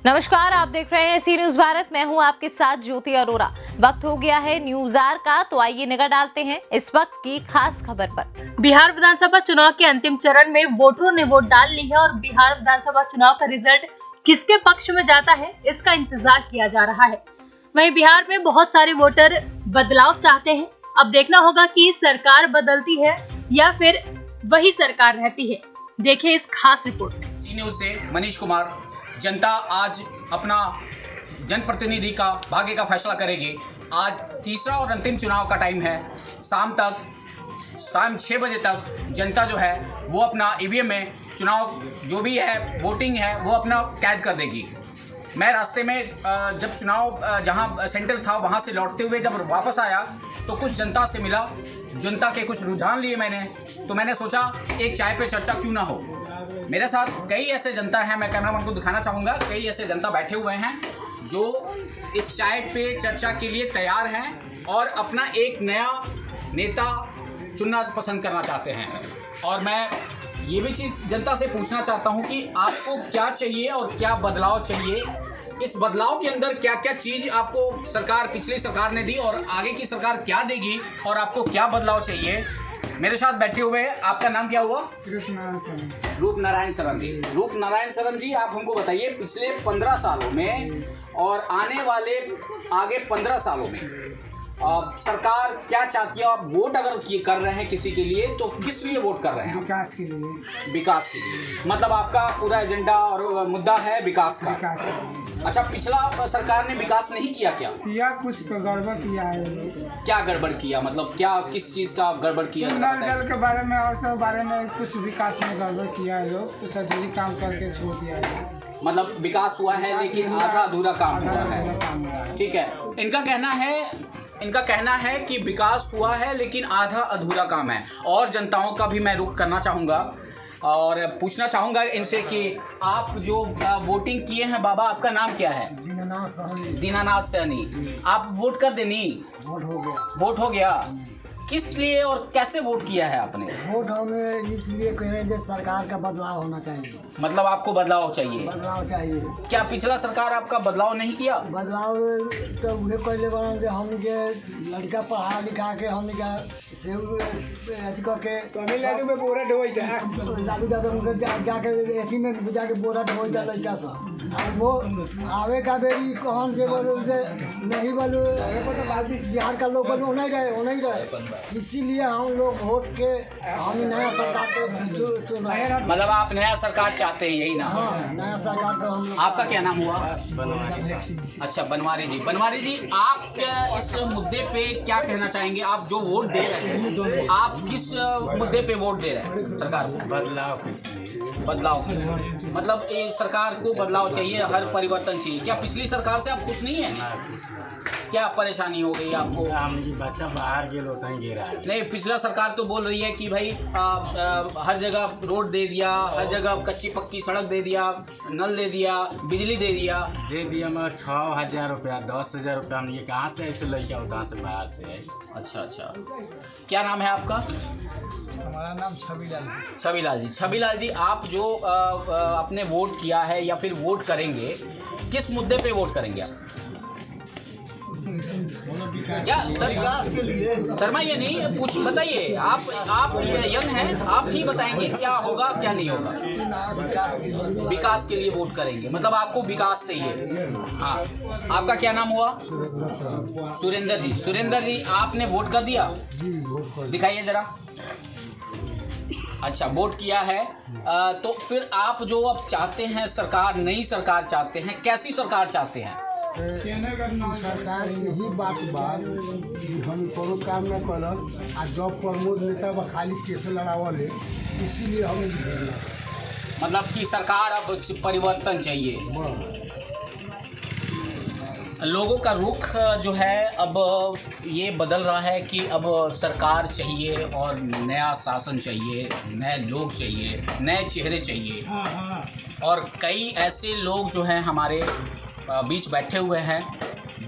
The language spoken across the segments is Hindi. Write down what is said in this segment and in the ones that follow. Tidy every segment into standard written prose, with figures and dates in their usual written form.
नमस्कार, आप देख रहे हैं सी न्यूज भारत। मैं हूं आपके साथ ज्योति अरोरा। वक्त हो गया है न्यूज आर का, तो आइए निगाह डालते हैं इस वक्त की खास खबर पर। बिहार विधानसभा चुनाव के अंतिम चरण में वोटरों ने वोट डाल ली है और बिहार विधानसभा चुनाव का रिजल्ट किसके पक्ष में जाता है, इसका इंतजार किया जा रहा है। वहीं बिहार में बहुत सारे वोटर बदलाव चाहते हैं। अब देखना होगा कि सरकार बदलती है या फिर वही सरकार रहती है। देखिए इस खास रिपोर्ट में। सी न्यूज से मनीष कुमार। जनता आज अपना जनप्रतिनिधि का भाग्य का फैसला करेगी। आज तीसरा और अंतिम चुनाव का टाइम है। शाम 6 बजे तक जनता जो है वो अपना ईवीएम में चुनाव जो भी है वोटिंग है वो अपना कैद कर देगी। मैं रास्ते में जब चुनाव जहां सेंटर था वहां से लौटते हुए जब वापस आया तो कुछ जनता से मिला, जनता के कुछ रुझान लिए मैंने, तो मैंने सोचा एक चाय पे चर्चा क्यों ना हो। मेरे साथ कई ऐसे जनता हैं, मैं कैमरामैन को दिखाना चाहूँगा, कई ऐसे जनता बैठे हुए हैं जो इस चाय पे चर्चा के लिए तैयार हैं और अपना एक नया नेता चुनना पसंद करना चाहते हैं। और मैं ये भी चीज़ जनता से पूछना चाहता हूँ कि आपको क्या चाहिए और क्या बदलाव चाहिए। इस बदलाव के अंदर क्या क्या चीज़ आपको पिछली सरकार ने दी और आगे की सरकार क्या देगी और आपको क्या बदलाव चाहिए। मेरे साथ बैठे हुए हैं, आपका नाम क्या हुआ? रूप नारायण शरण जी। रूप नारायण शरण जी, आप हमको बताइए पिछले 15 सालों में और आने वाले आगे 15 सालों में सरकार क्या चाहती है। आप वोट अगर कर रहे हैं किसी के लिए तो किस लिए वोट कर रहे हैं? विकास के लिए। विकास के लिए, मतलब आपका पूरा एजेंडा और मुद्दा है विकास का। अच्छा, पिछला सरकार ने विकास नहीं किया क्या? किया, कुछ तो गड़बड़ किया है। क्या गड़बड़ किया, मतलब क्या किस चीज़ का गड़बड़ किया? नल जल के बारे में और सब बारे में कुछ विकास में गड़बड़ किया है लोग, कुछ अधूरी काम करके छोड़ दिया है। मतलब विकास हुआ है लेकिन आधा अधूरा काम हुआ है। ठीक है, इनका कहना है कि विकास हुआ है लेकिन आधा अधूरा काम है। और जनताओं का भी मैं रुख करना चाहूँगा और पूछना चाहूँगा इनसे कि आप जो वोटिंग किए हैं, बाबा आपका नाम क्या है? दीनानाथ सहनी। आप वोट कर देनी? वोट हो गया। किस लिए और कैसे वोट किया है आपने? वोट हमें इसलिए कहें कि सरकार का बदलाव होना चाहिए। मतलब आपको बदलाव चाहिए? बदलाव चाहिए। क्या पिछला सरकार आपका बदलाव नहीं किया? बदलाव तो उन्हें पहले बना से हम के लड़का पढ़ा लिखा के हम के तमिलनाडु में बोरा ढोई था, लालू यादव जाके एथी में जाके बोरा ढोई था लड़का सा। अब वो आवे का बेरी कहन के बोलो से नहीं बोलो बिहार का लोग बोलो नहीं रहे। इसीलिए हम लोग वोट के हम नया सरकार को चुना। मतलब आप नया सरकार चाहते हैं, यही ना? हाँ, नया सरकार को हम। आपका क्या नाम हुआ? अच्छा, बनवारी जी। बनवारी जी, आप इस मुद्दे पे क्या कहना चाहेंगे? आप जो वोट दे रहे हैं, आप किस मुद्दे पे वोट दे रहे हैं सरकार को? बदलाव के लिए। मतलब ये सरकार को बदलाव चाहिए, हर परिवर्तन चाहिए। क्या पिछली सरकार से आप खुश नहीं है? क्या परेशानी हो गई आपको? बच्चा बाहर के लोग नहीं गिरा है। नहीं, पिछला सरकार तो बोल रही है कि भाई हर जगह रोड दे दिया, हर जगह कच्ची पक्की सड़क दे दिया, नल दे दिया, बिजली दे दिया मगर 6,000 रुपया 10,000 रुपया हम ये कहाँ से ऐसे लड़का हो, कहाँ से बाहर से है। अच्छा, क्या नाम है आपका? हमारा नाम छविलाल जी। छविलाल जी, आप जो आपने वोट किया है या फिर वोट करेंगे, किस मुद्दे पे वोट करेंगे आप? क्या शर्मा ये नहीं पूछ, बताइए। आप यंग हैं, आप ही बताएंगे क्या होगा क्या नहीं होगा। विकास के लिए वोट करेंगे, मतलब आपको विकास चाहिए। हाँ, आपका क्या नाम हुआ? सुरेंद्र जी। सुरेंद्र जी, आपने वोट कर दिया? दिखाइए जरा। अच्छा, वोट किया है। तो फिर आप जो अब चाहते हैं सरकार, नई सरकार चाहते हैं, कैसी सरकार चाहते हैं? सरकार यही बात हम कोनो काम न करल आ जब प्रमोद नेता खाली केस लड़ावल है, इसीलिए हमें मतलब कि सरकार अब परिवर्तन चाहिए। लोगों का रुख जो है अब ये बदल रहा है कि अब सरकार चाहिए और नया शासन चाहिए, नए लोग चाहिए, नए चेहरे चाहिए। और कई ऐसे लोग जो हैं हमारे बीच बैठे हुए हैं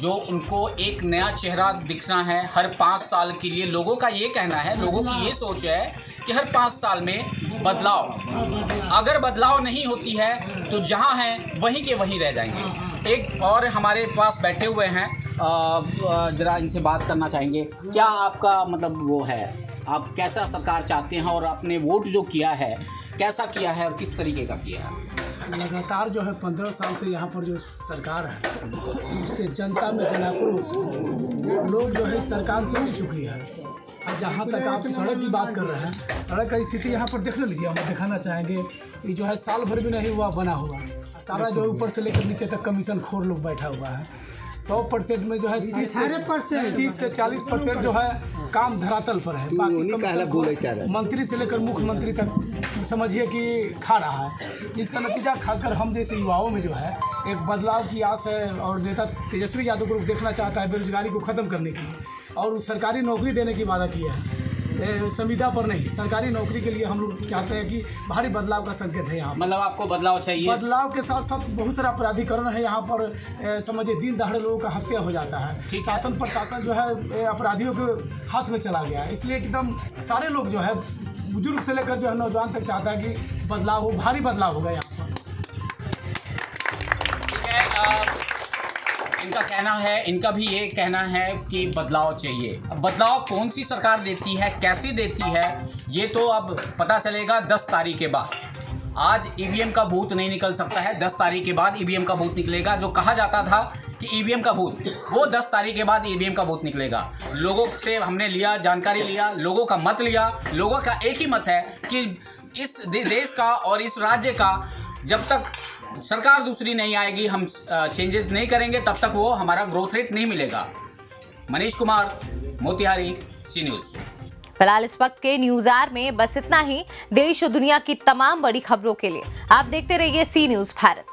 जो उनको एक नया चेहरा दिखना है हर 5 साल के लिए। लोगों का ये कहना है, लोगों की ये सोच है कि हर 5 साल में बदलाव, अगर बदलाव नहीं होती है तो जहाँ हैं वहीं के वहीं रह जाएंगे। एक और हमारे पास बैठे हुए हैं, ज़रा इनसे बात करना चाहेंगे। क्या आपका मतलब वो है, आप कैसा सरकार चाहते हैं और आपने वोट जो किया है कैसा किया है और किस तरीके का किया है? लगातार जो है 15 साल से यहाँ पर जो सरकार है उससे जनता में जनाक्रोश, लोग जो है सरकार से उठ चुकी है। और जहाँ तक आप सड़क की बात कर रहे हैं, सड़क का स्थिति यहाँ पर देख लीजिए, हम दिखाना चाहेंगे कि जो है साल भर भी नहीं हुआ बना हुआ, सारा जो ऊपर से लेकर नीचे तक कमीशन खोर लोग बैठा हुआ है। 100% में जो है 30 से 40% जो है काम धरातल पर है, बाकी मंत्री से लेकर मुख्यमंत्री तक समझिए कि खा रहा है। इसका नतीजा खासकर हम जैसे युवाओं में जो है एक बदलाव की आस है और नेता तेजस्वी यादव को देखना चाहता है बेरोजगारी को ख़त्म करने की, और सरकारी नौकरी देने की वादा किया है, संविदा पर नहीं, सरकारी नौकरी के लिए हम लोग चाहते हैं कि भारी बदलाव का संकेत है यहाँ। मतलब आपको बदलाव चाहिए? बदलाव के साथ साथ बहुत सारा अपराधीकरण है यहाँ पर, समझिए दिन दहाड़े लोगों का हत्या हो जाता है। शासन प्रशासन जो है अपराधियों के हाथ में चला गया है, इसलिए एकदम सारे लोग जो है बुजुर्ग से लेकर जो है नौजवान तक चाहता है कि बदलाव हो, भारी बदलाव होगा यहाँ पर। ठीक है, इनका भी ये कहना है कि बदलाव चाहिए। बदलाव कौन सी सरकार देती है, कैसी देती है, ये तो अब पता चलेगा 10 तारीख के बाद। आज ईवीएम का भूत नहीं निकल सकता है, 10 तारीख के बाद ईवीएम का भूत निकलेगा। जो कहा जाता था कि ईवीएम का भूत, वो 10 तारीख के बाद ईवीएम का भूत निकलेगा। लोगों से हमने लिया, जानकारी लिया, लोगों का मत लिया। लोगों का एक ही मत है कि इस देश का और इस राज्य का जब तक सरकार दूसरी नहीं आएगी, हम चेंजेस नहीं करेंगे, तब तक वो हमारा ग्रोथ रेट नहीं मिलेगा। मनीष कुमार, मोतिहारी, सी न्यूज़। फिलहाल इस वक्त के न्यूज़ आवर में बस इतना ही। देश और दुनिया की तमाम बड़ी खबरों के लिए आप देखते रहिए सी न्यूज़ भारत।